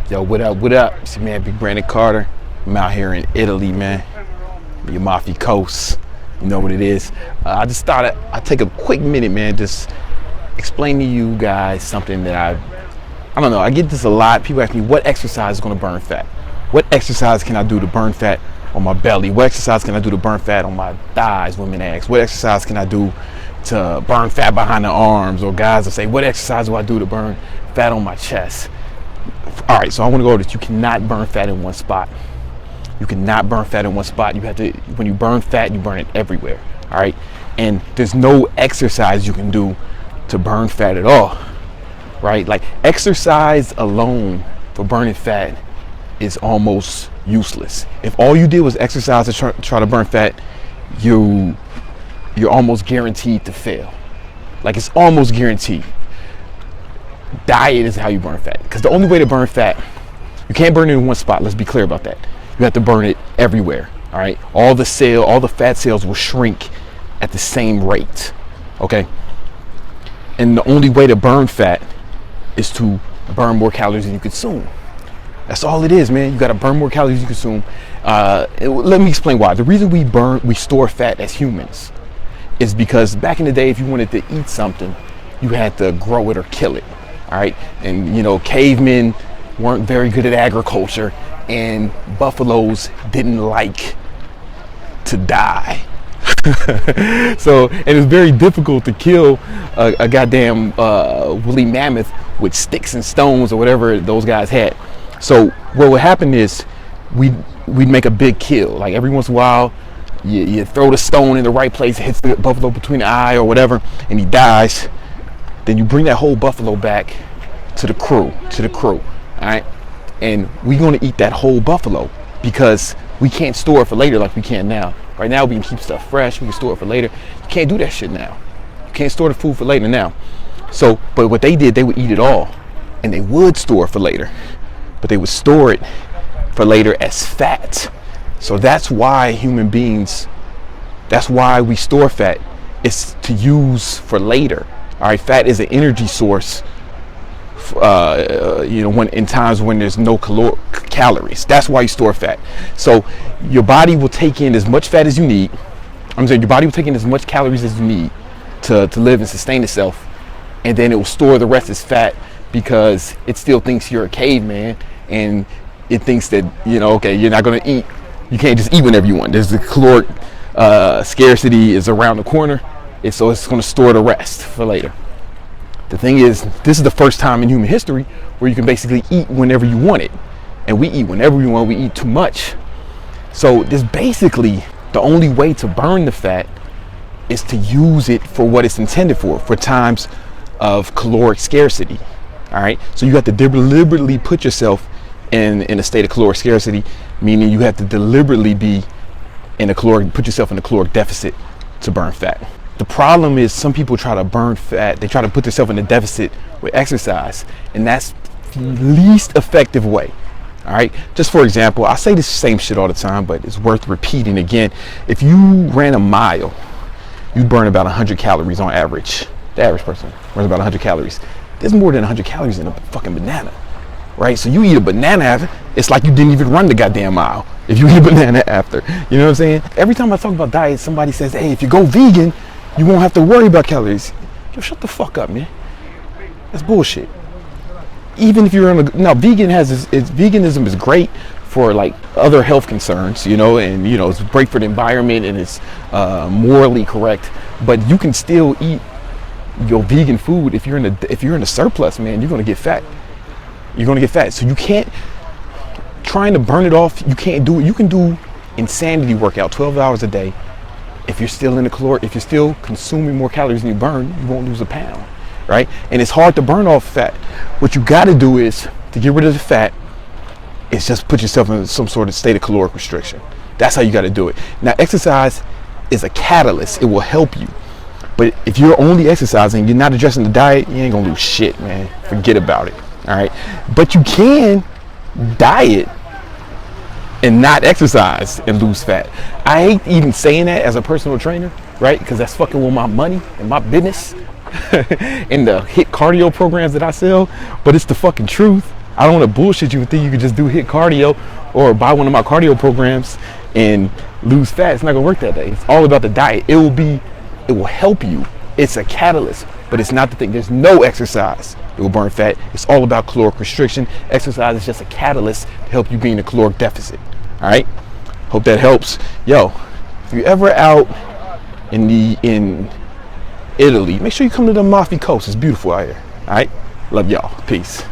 Yo, what up, what up? It's your man, Big Brandon Carter. I'm out here in Italy, man. The Amalfi Coast. You know what it is. I just thought I'd take a quick minute, man, just explain to you guys something that I don't know, I get this a lot. People ask me, what exercise is gonna burn fat? What exercise can I do to burn fat on my belly? What exercise can I do to burn fat on my thighs, women ask? What exercise can I do to burn fat behind the arms? Or guys will say, what exercise do I do to burn fat on my chest? All right, so I want to go over this. You cannot burn fat in one spot. You cannot burn fat in one spot. You have to, when you burn fat, you burn it everywhere. All right, and there's no exercise you can do to burn fat at all. Right, like exercise alone for burning fat is almost useless. If all you did was exercise to try to burn fat, you're almost guaranteed to fail. Like it's almost guaranteed. Diet is how you burn fat, because the only way to burn fat, you can't burn it in one spot. Let's be clear about that. You have to burn it everywhere. All right, all the fat cells will shrink at the same rate. Okay, and the only way to burn fat is to burn more calories than you consume. That's all it is, man. You got to burn more calories than you consume. Let me explain why. The reason we store fat as humans is because back in the day, if you wanted to eat something, you had to grow it or kill it. All right, and you know, cavemen weren't very good at agriculture, and buffaloes didn't like to die. So, and it's very difficult to kill a goddamn woolly mammoth with sticks and stones or whatever those guys had. So what would happen is we'd make a big kill. Like every once in a while, you throw the stone in the right place, it hits the buffalo between the eye or whatever, and he dies. Then you bring that whole buffalo back to the crew, all right? And we're gonna eat that whole buffalo because we can't store it for later like we can now. Right now we can keep stuff fresh, we can store it for later. You can't do that shit now. You can't store the food for later now. So, but what they did, they would eat it all, and they would store it for later, but they would store it for later as fat. So that's why human beings, that's why we store fat. It's to use for later. All right, fat is an energy source. You know, when in times when there's no calories, that's why you store fat. So your body will take in as much fat as you need. I'm saying your body will take in as much calories as you need to live and sustain itself, and then it will store the rest as fat because it still thinks you're a caveman, and it thinks that, you know, okay, you're not going to eat. You can't just eat whenever you want. There's the caloric scarcity is around the corner. So it's going to store the rest for later. The thing is, this is the first time in human history where you can basically eat whenever you want it. And we eat whenever we want, we eat too much. So this basically, the only way to burn the fat is to use it for what it's intended for times of caloric scarcity. All right, so you have to deliberately put yourself in a state of caloric scarcity, meaning you have to deliberately be put yourself in a caloric deficit to burn fat. The problem is some people try to burn fat, they try to put themselves in a deficit with exercise, and that's the least effective way. All right, just for example, I say this same shit all the time, but it's worth repeating again. If you ran a mile, you burn about 100 calories on average. The average person burns about 100 calories. There's more than 100 calories in a fucking banana, right? So you eat a banana after, it's like you didn't even run the goddamn mile if you eat a banana after. You know what I'm saying? Every time I talk about diet, somebody says, hey, if you go vegan, you won't have to worry about calories. Yo, shut the fuck up, man. That's bullshit. Even if you're veganism is great for like other health concerns, you know, and you know it's great for the environment and it's morally correct. But you can still eat your vegan food if you're in a surplus, man. You're gonna get fat. You're gonna get fat. So you can't trying to burn it off. You can't do it. You can do insanity workout 12 hours a day. If you're still if you're still consuming more calories than you burn, you won't lose a pound, right? And it's hard to burn off fat. What you got to do is to get rid of the fat. Is just put yourself in some sort of state of caloric restriction. That's how you got to do it. Now, exercise is a catalyst. It will help you. But if you're only exercising, you're not addressing the diet, you ain't gonna lose shit, man. Forget about it. All right. But you can diet and not exercise and lose fat. I hate even saying that as a personal trainer, right? Because that's fucking with my money and my business and the hit cardio programs that I sell. But it's the fucking truth. I don't want to bullshit you and think you could just do HIIT cardio or buy one of my cardio programs and lose fat. It's not gonna work that day. It's all about the diet. It will help you. It's a catalyst, but it's not the thing. There's no exercise that will burn fat. It's all about caloric restriction. Exercise is just a catalyst to help you gain a caloric deficit. All right. Hope that helps. Yo, if you're ever out in Italy, make sure you come to the Amalfi Coast. It's beautiful out here. All right. Love y'all. Peace.